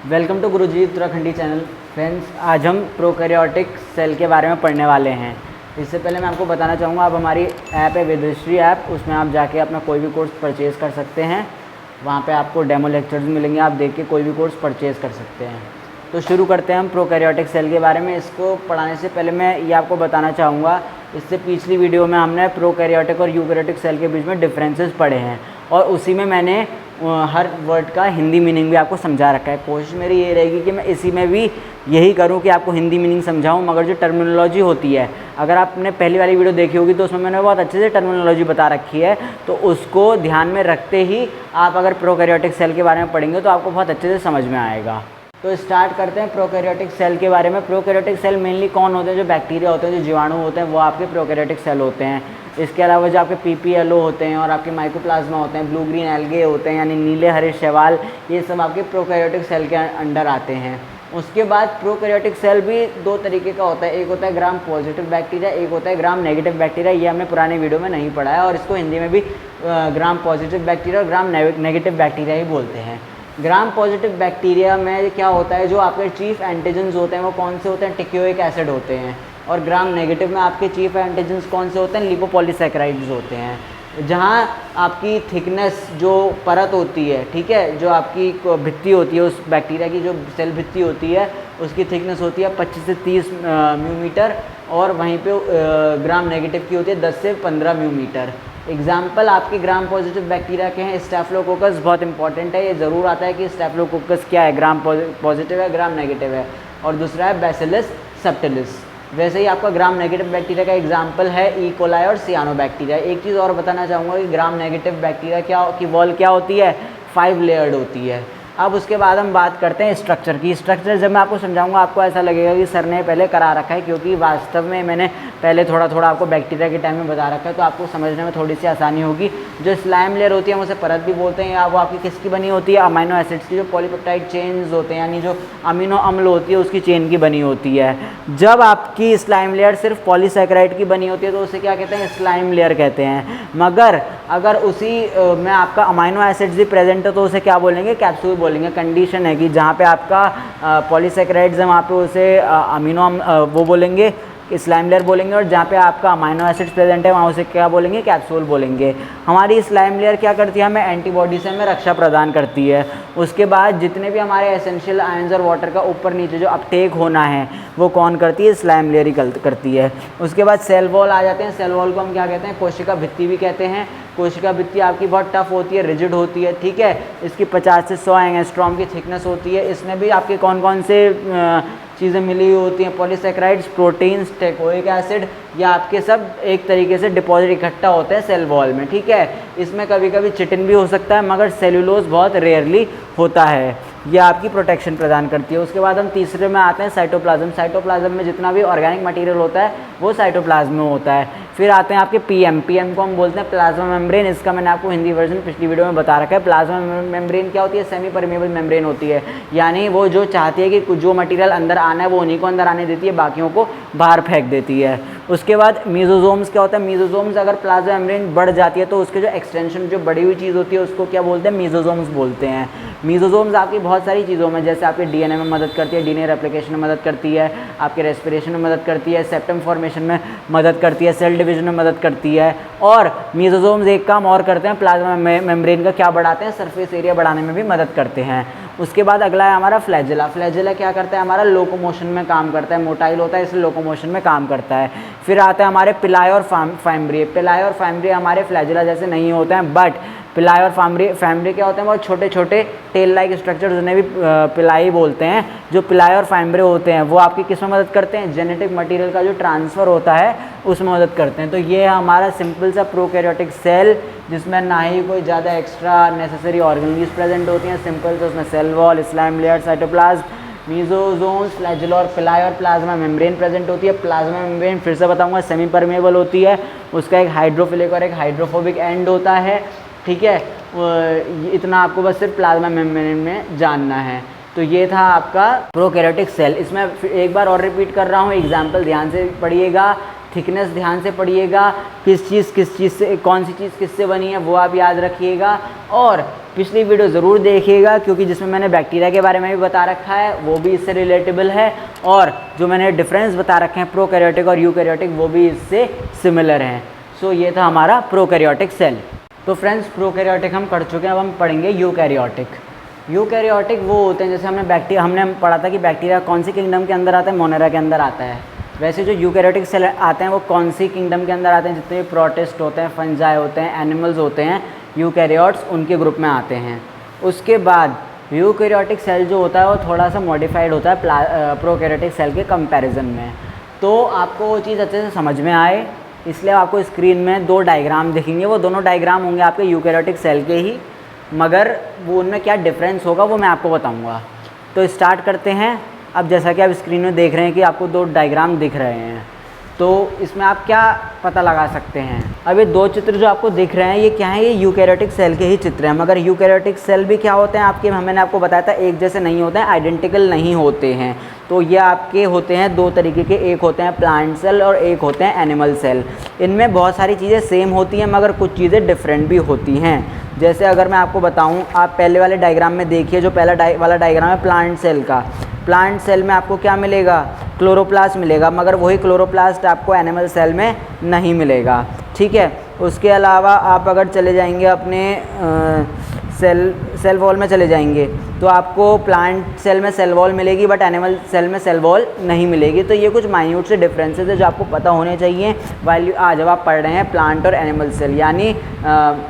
Welcome to Guruji Uttarakhandi channel. Friends, आज हम prokaryotic cell के बारे में पढ़ने वाले हैं। इससे पहले मैं आपको बताना चाहूँगा, आप हमारी ऐप है वेदश्री ऐप, उसमें आप जाके अपना कोई भी कोर्स परचेज़ कर सकते हैं। वहाँ पे आपको डेमो लेक्चर्स मिलेंगे, आप देख के कोई भी कोर्स परचेज़ कर सकते हैं। तो शुरू करते हैं हम प्रोकैरियोटिक सेल के बारे में। इसको पढ़ाने से पहले मैं ये आपको बताना चाहूँगा, इससे पिछली वीडियो में हमने प्रोकैरियोटिक और यूकैरियोटिक सेल के बीच में डिफरेंसेस पढ़े हैं और उसी में मैंने हर वर्ड का हिंदी मीनिंग भी आपको समझा रखा है। कोशिश मेरी ये रहेगी कि मैं इसी में भी यही करूं कि आपको हिंदी मीनिंग समझाऊं, मगर जो टर्मिनोलॉजी होती है, अगर आपने पहली वाली वीडियो देखी होगी तो उसमें मैंने बहुत अच्छे से टर्मिनोलॉजी बता रखी है, तो उसको ध्यान में रखते ही आप अगर प्रोकैरियोटिक सेल के बारे में पढ़ेंगे तो आपको बहुत अच्छे से समझ में आएगा। तो स्टार्ट करते हैं प्रोकैरियोटिक सेल के बारे में। प्रोकैरियोटिक सेल मेनली कौन होते हैं? जो बैक्टीरिया होते हैं, जो जीवाणु होते हैं, वो आपके प्रोकैरियोटिक सेल होते हैं। इसके अलावा जो आपके पीपीएलओ होते हैं और आपके माइकोप्लाज्मा होते हैं, ब्लू ग्रीन एल्गे होते हैं यानी नीले हरे शैवाल, ये सब आपके प्रोकैरियोटिक सेल के अंडर आते हैं। उसके बाद प्रोकैरियोटिक सेल भी दो तरीके का होता है, एक होता है ग्राम पॉजिटिव बैक्टीरिया, एक होता है ग्राम नेगेटिव बैक्टीरिया। ये हमने पुराने वीडियो में नहीं पढ़ा है और इसको हिंदी में भी ग्राम पॉजिटिव बैक्टीरिया और ग्राम नेगेटिव बैक्टीरिया ही बोलते हैं। ग्राम पॉजिटिव बैक्टीरिया में क्या होता है, जो आपके चीफ एंटीजन्स होते हैं वो कौन से होते हैं? टिक्योइक एसिड होते हैं। और ग्राम नेगेटिव में आपके चीफ एंटीजन्स कौन से होते हैं? लिपोपॉलीसैकेराइड्स होते हैं। जहाँ आपकी थिकनेस जो परत होती है, ठीक है, जो आपकी भित्ति होती है, उस बैक्टीरिया की जो सेल भित्ति होती है उसकी थिकनेस होती है 25 से 30 म्यूमीटर और वहीं पे ग्राम नेगेटिव की होती है 10 से 15 म्यूमीटर। एग्जाम्पल आपके ग्राम पॉजिटिव बैक्टीरिया के हैं स्टेफिलोकोकस, बहुत इंपॉर्टेंट है, ये ज़रूर आता है कि स्टेफिलोकोकस क्या है, ग्राम पॉजिटिव है, ग्राम नेगेटिव है। और दूसरा है बैसिलस सब्टिलिस। वैसे ही आपका ग्राम नेगेटिव बैक्टीरिया का एग्जाम्पल है ई कोलाई और सियानोबैक्टीरिया। एक चीज़ और बताना चाहूँगा कि ग्राम नेगेटिव बैक्टीरिया की वॉल क्या होती है? 5 लेयर्ड होती है। अब उसके बाद हम बात करते हैं स्ट्रक्चर की। स्ट्रक्चर जब मैं आपको समझाऊंगा आपको ऐसा लगेगा कि सर ने पहले करा रखा है, क्योंकि वास्तव में मैंने पहले थोड़ा आपको बैक्टीरिया के टाइम में बता रखा है, तो आपको समझने में थोड़ी सी आसानी होगी। जो स्लाइम लेयर होती है हम उसे परत भी बोलते हैं, या वो आपकी किसकी बनी होती है? अमीनो एसिड्स की, जो पॉलीपेप्टाइड चेन्स होते हैं, यानी जो अमीनो अम्ल होती है उसकी चेन की बनी होती है। जब आपकी स्लाइम लेयर सिर्फ पॉलीसैकेराइड की बनी होती है तो उसे क्या कहते हैं? स्लाइम लेयर कहते हैं। मगर अगर उसी में आपका अमीनो एसिड्स भी प्रेजेंट है तो उसे क्या बोलेंगे? कैप्सूल बोलेंगे। कंडीशन है कि जहाँ पे आपका पॉलीसैकेराइड्स है वहाँ पे उसे अमीनो वो बोलेंगे, स्लाइम लेयर बोलेंगे, और जहाँ पे आपका अमीनो एसिड्स प्रेजेंट है वहाँ उसे क्या बोलेंगे? कैप्सूल बोलेंगे। हमारी स्लाइम लेयर क्या करती है? हमें एंटीबॉडी से हमें रक्षा प्रदान करती है। उसके बाद जितने भी हमारे एसेंशियल आयंस और वाटर का ऊपर नीचे जो अपटेक होना है वो कौन करती है? स्लाइम लेयर ही करती है। उसके बाद सेल वॉल आ जाते हैं। सेल वॉल को हम क्या कहते हैं? कोशिका भित्ति भी कहते हैं। कोशिका भित्ति आपकी बहुत टफ होती है, रिजिड होती है, ठीक है। इसकी 50 से 100 एंगस्ट्रॉम की थिकनेस होती है। इसमें भी आपके कौन कौन से चीज़ें मिली हुई होती हैं? पॉलीसैकेराइड्स, प्रोटीन्स, टेकोइक एसिड, या आपके सब एक तरीके से डिपॉजिट इकट्ठा होते हैं सेल वॉल में, ठीक है। इसमें कभी कभी चिटिन भी हो सकता है, मगर सेल्यूलोज बहुत रेयरली होता है। यह आपकी प्रोटेक्शन प्रदान करती है। उसके बाद हम तीसरे में आते हैं साइटोप्लाज्म। साइटोप्लाज्म में जितना भी ऑर्गेनिक मटेरियल होता है वो साइटोप्लाज्म में होता है। फिर आते हैं आपके पीएम। पीएम को हम बोलते हैं प्लाज्मा मेम्ब्रेन। इसका मैंने आपको हिंदी वर्जन पिछली वीडियो में बता रखा है। प्लाज्मा मेम्ब्रेन क्या होती है? सेमी परमेबल मेम्ब्रेन होती है, यानी वो जो चाहती है कि जो मटेरियल अंदर आना है वो उन्हीं को अंदर आने देती है, बाकियों को बाहर फेंक देती है। उसके बाद मीजोजोम्स क्या होता है? मीजोजोम्स अगर प्लाज्मा मेम्ब्रेन बढ़ जाती है तो उसके जो एक्सटेंशन, जो बड़ी हुई चीज़ होती है उसको क्या बोलते हैं? मीजोजोम्स बोलते हैं। मीजोजोम्स आपकी बहुत सारी चीज़ों में, जैसे आपके डीएनए में मदद करती है, डीएनए रेप्लिकेशन में मदद करती है, आपके रेस्पिरेशन में मदद करती है, सेप्टम फॉर्मेशन में मदद करती है, सेल डिवीजन में मदद करती है। और मीजोजोम्स एक काम और करते हैं, प्लाज्मा मेम्ब्रेन का क्या बढ़ाते हैं? सरफेस एरिया बढ़ाने में भी मदद करते हैं। उसके बाद अगला है हमारा फ्लैजेला। फ्लैजेला क्या करता है? हमारा लोकोमोशन में काम करता है, मोटाइल होता है इसलिए लोकोमोशन में काम करता है। फिर आता है हमारे पिलाई और फाइम्ब्रिय। पिलाई और फाइम्ब्रिय हमारे फ्लैजेला जैसे नहीं होते हैं, बट पिलाई और फाइम्ब्रिय क्या होते हैं? बहुत छोटे छोटे टेल लाइक स्ट्रक्चर, जिन्हें भी पिलाई बोलते हैं। जो पिलाई और फाइम्ब्रिय होते हैं वो आपकी किस में मदद करते हैं? जेनेटिक मटेरियल का जो ट्रांसफ़र होता है उसमें मदद करते हैं। तो ये है हमारा सिंपल सा प्रोकैरियोटिक सेल, जिसमें ना ही कोई ज़्यादा एक्स्ट्रा नेसेसरी ऑर्गेनेल्स प्रेजेंट होती हैं। सिंपल से उसमें cell wall, slime layer, cytoplasm, mesosomes, flagella और पिलाई और प्लाज्मा मेम्ब्रेन प्रेजेंट होती है। प्लाज्मा मेम्ब्रेन फिर से बताऊंगा सेमी परमेबल होती है, उसका एक हाइड्रोफिलिक और एक हाइड्रोफोबिक एंड होता है, ठीक है। इतना आपको बस सिर्फ प्लाज्मा मेम्ब्रेन में जानना है। तो ये था आपका प्रोकैरियोटिक सेल। इसमें एक बार और रिपीट कर रहा हूँ, एग्जाम्पल ध्यान से पढ़िएगा थिकनेस ध्यान से पढ़िएगा, किस चीज़ से कौन सी चीज़ किससे बनी है वो आप याद रखिएगा। और पिछली वीडियो ज़रूर देखिएगा क्योंकि जिसमें मैंने बैक्टीरिया के बारे में भी बता रखा है वो भी इससे रिलेटेबल है, और जो मैंने डिफरेंस बता रखे हैं प्रोकैरियोटिक और यूकैरियोटिक वो भी इससे सिमिलर हैं। सो ये था हमारा प्रोकैरियोटिक सेल। तो फ्रेंड्स प्रोकैरियोटिक हम कर चुके हैं, अब हम पढ़ेंगे यूकैरियोटिक। यूकैरियोटिक वो होते हैं, जैसे हमने पढ़ा था कि बैक्टीरिया कौन सी किंगडम के अंदर आता है, मोनेरा के अंदर आता है। वैसे जो यूकैरियोटिक सेल आते हैं वो कौन सी किंगडम के अंदर आते हैं, जितने भी प्रोटिस्ट होते हैं, फंजाई होते हैं, एनिमल्स होते हैं, यूकैरियोट्स उनके ग्रुप में आते हैं। उसके बाद यूकैरियोटिक सेल जो होता है वो थोड़ा सा मॉडिफाइड होता है प्रोकैरियोटिक सेल के कंपैरिजन में। तो आपको वो चीज़ अच्छे से समझ में आए इसलिए आपको स्क्रीन में 2 डायग्राम दिखेंगे, वो दोनों डायग्राम होंगे आपके यूकैरियोटिक सेल के ही, मगर वो उनमें क्या डिफरेंस होगा वो मैं आपको बताऊंगा। तो स्टार्ट करते हैं। अब जैसा कि आप स्क्रीन में देख रहे हैं कि आपको 2 डायग्राम दिख रहे हैं, तो इसमें आप क्या पता लगा सकते हैं। अब ये 2 चित्र जो आपको दिख रहे हैं ये क्या है, ये यूकैरियोटिक सेल के ही चित्र हैं, मगर यूकैरियोटिक सेल भी क्या होते हैं आपके, मैंने आपको बताया था एक जैसे नहीं होते हैं, आइडेंटिकल नहीं होते हैं। तो ये आपके होते हैं 2 तरीके के, एक होते हैं प्लांट सेल और एक होते हैं एनिमल सेल। इनमें बहुत सारी चीज़ें सेम होती हैं मगर कुछ चीज़ें डिफरेंट भी होती हैं। जैसे अगर मैं आपको बताऊं, आप पहले वाले डायग्राम में देखिए, जो पहला वाला डायग्राम है प्लांट सेल का। प्लांट सेल में आपको क्या मिलेगा, क्लोरोप्लास्ट मिलेगा, मगर वही क्लोरोप्लास्ट आपको एनिमल सेल में नहीं मिलेगा। ठीक है। उसके अलावा आप अगर चले जाएंगे अपने सेल वॉल में चले जाएंगे तो आपको प्लांट सेल में सेल वॉल मिलेगी बट एनिमल सेल में सेल वॉल नहीं मिलेगी। तो ये कुछ माइन्यूट से डिफरेंसेस है जो आपको पता होने चाहिए जब आप पढ़ रहे हैं प्लांट और एनिमल सेल, यानी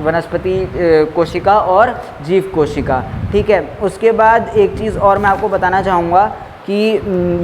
वनस्पति कोशिका और जीव कोशिका। ठीक है। उसके बाद एक चीज़ और मैं आपको बताना चाहूँगा कि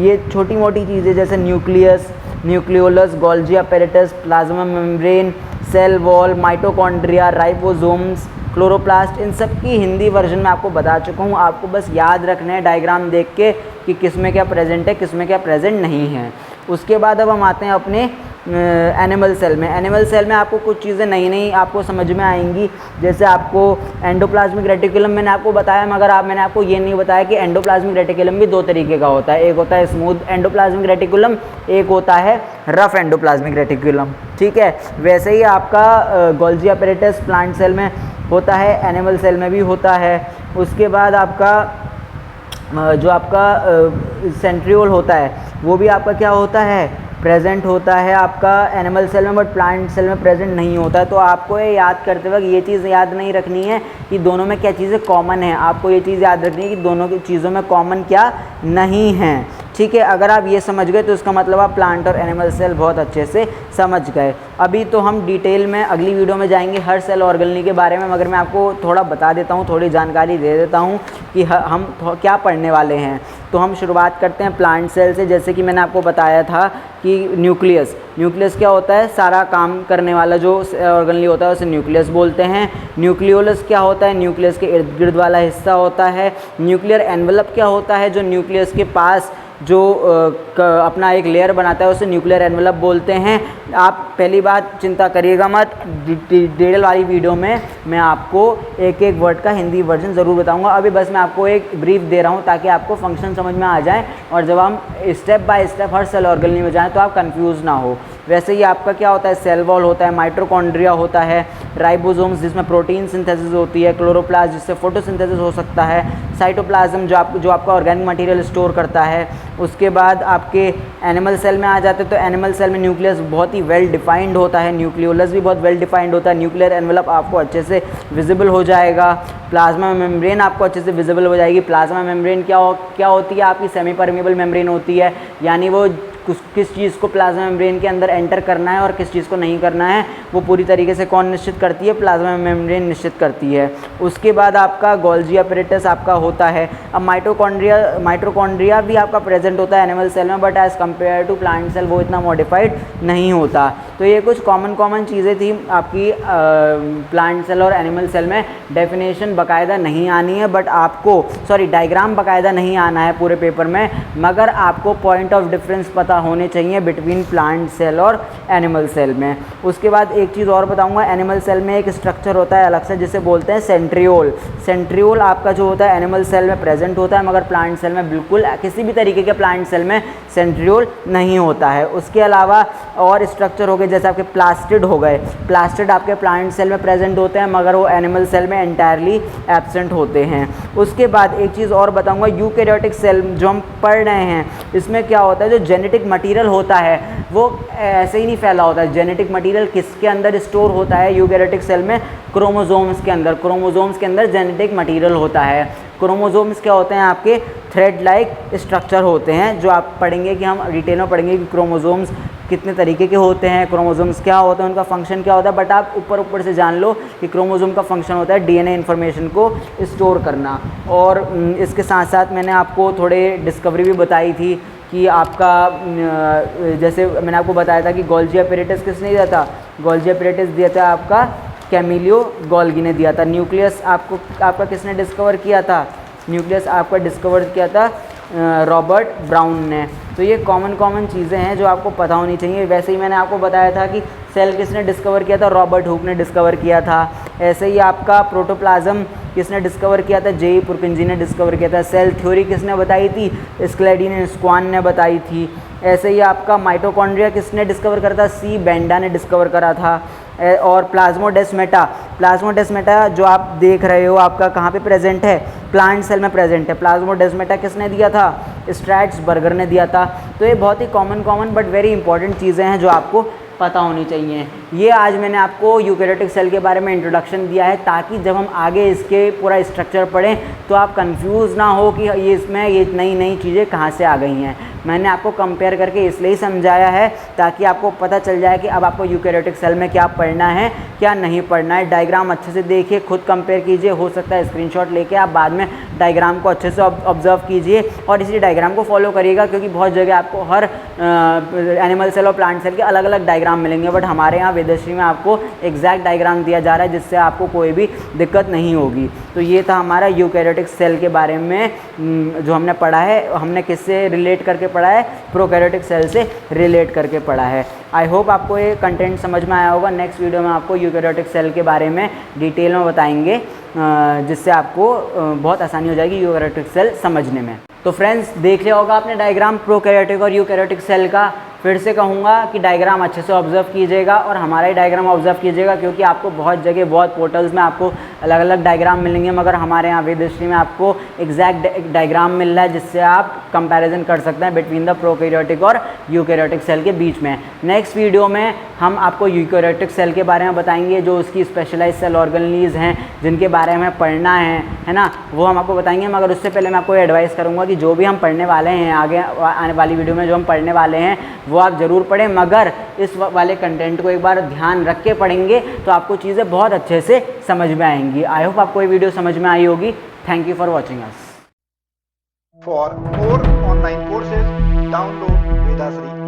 ये छोटी मोटी चीज़ें जैसे nucleus, nucleolus, Golgi apparatus, plasma membrane, cell wall, mitochondria, ribosomes, chloroplast, इन सब की हिंदी वर्जन में आपको बता चुका हूँ। आपको बस याद रखना है डायग्राम देख के कि किस में क्या प्रेजेंट है, किस में क्या प्रेजेंट नहीं है। उसके बाद अब हम आते हैं अपने एनिमल सेल में। एनिमल सेल में आपको कुछ चीज़ें नई नई आपको समझ में आएंगी। जैसे आपको एंडोप्लाज्मिक रेटिकुलम मैंने आपको बताया, मगर मैंने आपको ये नहीं बताया कि एंडोप्लाज्मिक रेटिकुलम भी 2 तरीके का होता है। एक होता है स्मूथ एंडोप्लाज्मिक रेटिकुलम, एक होता है रफ एंडोप्लाज्मिक रेटिकुलम। ठीक है। वैसे ही आपका गोल्जी अपैरेटस प्लांट सेल में होता है, एनिमल सेल में भी होता है। उसके बाद आपका जो आपका सेंट्रियोल होता है वो भी आपका क्या होता है, प्रेजेंट होता है आपका एनिमल सेल में, बट प्लांट सेल में प्रेजेंट नहीं होता है। तो आपको ये याद करते वक्त ये चीज़ याद नहीं रखनी है कि दोनों में क्या चीज़ें कॉमन है, आपको ये चीज़ याद रखनी है कि दोनों की चीज़ों में कॉमन क्या नहीं है। ठीक है। अगर आप ये समझ गए तो इसका मतलब आप प्लांट और एनिमल सेल बहुत अच्छे से समझ गए। अभी तो हम डिटेल में अगली वीडियो में जाएंगे हर सेल ऑर्गेनली के बारे में, मगर मैं आपको थोड़ा बता देता हूँ, थोड़ी जानकारी दे देता हूँ कि हम क्या पढ़ने वाले हैं। तो हम शुरुआत करते हैं प्लांट सेल से। जैसे कि मैंने आपको बताया था कि न्यूक्लियस क्या होता है, सारा काम करने वाला जो ऑर्गेनली होता है उसे न्यूक्लियस बोलते हैं। न्यूक्लियोलस क्या होता है, न्यूक्लियस के इर्द गिर्द वाला हिस्सा होता है। न्यूक्लियर एनवेलप क्या होता है, जो न्यूक्लियस के पास जो अपना एक लेयर बनाता है उसे न्यूक्लियर एनवेलप बोलते हैं। आप पहली बात चिंता करिएगा मत, डिटेल वाली वीडियो में मैं आपको एक एक वर्ड का हिंदी वर्जन ज़रूर बताऊंगा। अभी बस मैं आपको एक ब्रीफ दे रहा हूं ताकि आपको फंक्शन समझ में आ जाए और जब हम स्टेप बाय स्टेप हर सेल ऑर्गेनली में जाएँ तो आप कंफ्यूज ना हो। वैसे ही आपका क्या होता है, सेल वॉल होता है, माइटोकॉन्ड्रिया होता है, राइबोसोम्स जिसमें प्रोटीन सिंथेसिस होती है, क्लोरोप्लास्ट जिससे फोटोसिंथेसिस हो सकता है, साइटोप्लाज्म जो आपका ऑर्गेनिक मटेरियल स्टोर करता है। उसके बाद आपके एनिमल सेल में आ जाते हैं तो एनिमल सेल में न्यूक्लियस बहुत ही वेल डिफाइंड होता है, न्यूक्लियोलस भी बहुत वेल डिफाइंड होता है, न्यूक्लियर एनवेलप आपको अच्छे से विजिबल हो जाएगा, प्लाज्मा मेम्ब्रेन आपको अच्छे से विजिबल हो जाएगी। प्लाज्मा मेम्ब्रेन क्या होती है, आपकी सेमी परमेबल मेम्ब्रेन होती है, यानी वो किस चीज़ को प्लाज्मा मेम्ब्रेन के अंदर एंटर करना है और किस चीज़ को नहीं करना है वो पूरी तरीके से कौन निश्चित करती है, प्लाज्मा मेम्ब्रेन निश्चित करती है। उसके बाद आपका गोल्जी अपैरेटस आपका होता है। अब माइटोकॉन्ड्रिया भी आपका प्रेजेंट होता है एनिमल सेल में, but as compare to plant cell वो इतना मॉडिफाइड नहीं होता। तो ये कुछ कॉमन चीज़ें थी आपकी प्लांट सेल और एनिमल सेल में। डेफिनेशन बाकायदा नहीं आनी है, बट आपको डायग्राम बाकायदा नहीं आना है पूरे पेपर में, मगर आपको पॉइंट ऑफ डिफरेंस पता होने चाहिए बिटवीन प्लांट सेल और एनिमल सेल में। उसके बाद एक चीज़ और बताऊंगा, एनिमल सेल में एक स्ट्रक्चर होता है अलग से जिसे बोलते हैं सेंट्रियोल। सेंट्रियोल आपका जो होता है एनिमल सेल में प्रेजेंट होता है, मगर प्लांट सेल में बिल्कुल किसी भी तरीके के प्लांट सेल में सेंट्रियोल नहीं होता है। उसके अलावा और स्ट्रक्चर हो गए जैसे आपके प्लास्टिड हो गए, प्लास्टिड आपके प्लांट सेल में प्रेजेंट होते हैं मगर वो एनिमल सेल में एंटायरली एब्सेंट होते हैं। उसके बाद एक चीज़ और बताऊंगा, यूकैरियोटिक सेल जो हम पढ़ रहे हैं इसमें क्या होता है, जो जेनेटिक मटेरियल होता है वो ऐसे ही नहीं फैला होता है। जेनेटिक मटेरियल किसके अंदर स्टोर होता है यूकैरियोटिक सेल में? क्रोमोसोम्स के अंदर। क्रोमोसोम्स के अंदर जेनेटिक मटेरियल होता है। क्रोमोसोम्स क्या होते हैं? आपके थ्रेड लाइक स्ट्रक्चर होते हैं, जो आप पढ़ेंगे कि हम डिटेल में पढ़ेंगे कि क्रोमोसोम्स कितने तरीके के होते हैं, क्रोमोसोम्स क्या होते हैं, उनका फंक्शन क्या होता है। बट आप ऊपर से जान लो कि क्रोमोसोम का फंक्शन होता है डीएनए इन्फॉर्मेशन को स्टोर करना। और इसके साथ साथ मैंने आपको थोड़े डिस्कवरी भी बताई थी कि आपका जैसे मैंने आपको बताया था कि गोल्जी एपैरेटस किसने दिया था? गोल्जी एपैरेटस दिया था आपका कैमिलियो गोल्गी ने दिया था। न्यूक्लियस आपका किसने डिस्कवर किया था? न्यूक्लियस आपका डिस्कवर किया था रॉबर्ट ब्राउन ने। तो ये कॉमन चीज़ें हैं जो आपको पता होनी चाहिए। वैसे ही मैंने आपको बताया था कि सेल किसने डिस्कवर किया था? रॉबर्ट हुक ने डिस्कवर किया था। ऐसे ही आपका प्रोटोप्लाज्म किसने डिस्कवर किया था? जे पुरकिंजी ने डिस्कवर किया था। सेल थ्योरी किसने बताई थी? स्क्लेडीन स्क्वान ने बताई थी। ऐसे ही आपका माइटोकॉन्ड्रिया किसने डिस्कवर करा था? सी बेंडा ने डिस्कवर करा था। और प्लाज्मोडेस्माटा जो आप देख रहे हो आपका कहाँ पे प्रेजेंट है? प्लांट सेल में प्रेजेंट है। प्लाज्मोडेस्माटा किसने दिया था? स्ट्रैट्सबर्गर ने दिया था। तो ये बहुत ही कॉमन बट वेरी इंपॉर्टेंट चीज़ें हैं जो आपको पता होनी चाहिए। ये आज मैंने आपको यूकैरियोटिक सेल के बारे में इंट्रोडक्शन दिया है ताकि जब हम आगे इसके पूरा स्ट्रक्चर पढ़ें तो आप कंफ्यूज ना हो कि ये इसमें ये नई चीज़ें कहाँ से आ गई हैं। मैंने आपको कंपेयर करके इसलिए समझाया है ताकि आपको पता चल जाए कि अब आपको यूकैरियोटिक सेल में क्या पढ़ना है क्या नहीं पढ़ना है। डायग्राम अच्छे से देखिए, खुद कंपेयर कीजिए, हो सकता है स्क्रीनशॉट लेके आप बाद में डायग्राम को अच्छे से ऑब्जर्व कीजिए और इसी डायग्राम को फॉलो करिएगा, क्योंकि बहुत जगह आपको हर एनिमल सेल और प्लांट सेल के अलग अलग डायग्राम मिलेंगे, बट हमारे यहाँ वेदश्री में आपको एग्जैक्ट डायग्राम दिया जा रहा है जिससे आपको कोई भी दिक्कत नहीं होगी। तो ये था हमारा यूकैरियोटिक सेल के बारे में जो हमने पढ़ा है। हमने किससे रिलेट करके पढ़ा है? प्रोकैरियोटिक सेल से रिलेट करके पढ़ा है। आई होप आपको ये कंटेंट समझ में आया होगा। नेक्स्ट वीडियो में आपको यूकैरियोटिक सेल के बारे में डिटेल में बताएंगे, जिससे आपको बहुत आसानी हो जाएगी यूकैरियोटिक सेल समझने में। तो फ्रेंड्स, देख लिया होगा आपने डायग्राम प्रोकैरियोटिक और यूकैरियोटिक सेल का। फिर से कहूँगा कि डायग्राम अच्छे से ऑब्जर्व कीजिएगा और हमारा ही डायग्राम ऑब्जर्व कीजिएगा, क्योंकि आपको बहुत जगह बहुत पोर्टल्स में आपको अलग अलग डायग्राम मिलेंगे, मगर हमारे यहाँ वेदश्री में आपको एग्जैक्ट डायग्राम मिल रहा है जिससे आप कंपैरिजन कर सकते हैं बिटवीन द प्रोकैरियोटिक और यूकैरियोटिक सेल के बीच में। नेक्स्ट वीडियो में हम आपको यूकैरियोटिक सेल के बारे में बताएंगे, जो उसकी स्पेशलाइज सेल ऑर्गेनेलीज हैं जिनके बारे में पढ़ना है ना, वो हम आपको बताएंगे। मगर उससे पहले मैं आपको एडवाइस करूँगा कि जो भी हम पढ़ने वाले हैं आगे आने वाली वीडियो में जो हम पढ़ने वाले हैं वो आप ज़रूर पढ़ें, मगर इस वाले कंटेंट को एक बार ध्यान रख के पढ़ेंगे तो आपको चीज़ें बहुत अच्छे से समझ में आएंगी। आई होप आपको ये वीडियो समझ में आई होगी। Thank you for watching us. For more online courses, download Vedasri